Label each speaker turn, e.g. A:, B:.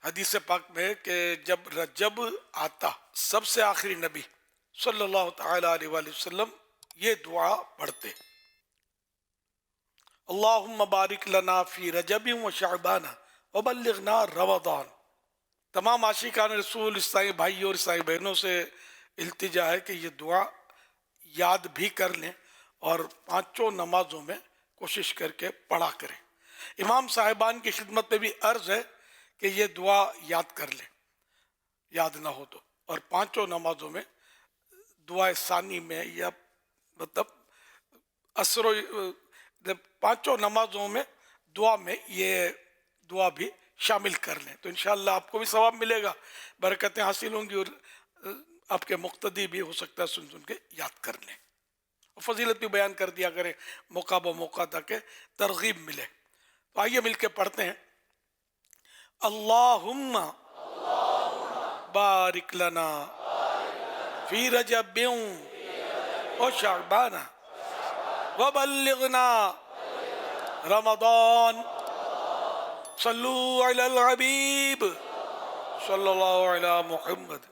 A: حدیث پاک میں کہ جب رجب آتا سب سے آخری نبی صلی اللہ تعالی علیہ وآلہ وسلم یہ دعا پڑھتے: اللہم بارک لنا فی رجب و شعبان وبلغنا رمضان۔ تمام عاشقان رسول عیسائی بھائی اور عیسائی بہنوں سے التجا ہے کہ یہ دعا یاد بھی کر لیں اور پانچوں نمازوں میں کوشش کر کے پڑھا کریں۔ امام صاحبان کی خدمت میں بھی عرض ہے کہ یہ دعا یاد کر لیں یاد نہ ہو تو، اور پانچوں نمازوں میں دعا ثانی میں یا مطلب عصر پانچوں نمازوں میں دعا میں یہ دعا بھی شامل کر لیں تو انشاءاللہ آپ کو بھی ثواب ملے گا، برکتیں حاصل ہوں گی، اور آپ کے مقتدی بھی ہو سکتا ہے سن کے یاد کر لیں، اور فضیلت بھی بیان کر دیا کریں موقع بموقع تاکہ ترغیب ملے۔ تو آئیے مل کے پڑھتے ہیں: اللہم بارک لنا فی رجب و شعبان وبلغنا رمضان، صلو علی الحبیب صلی اللہ علی محمد۔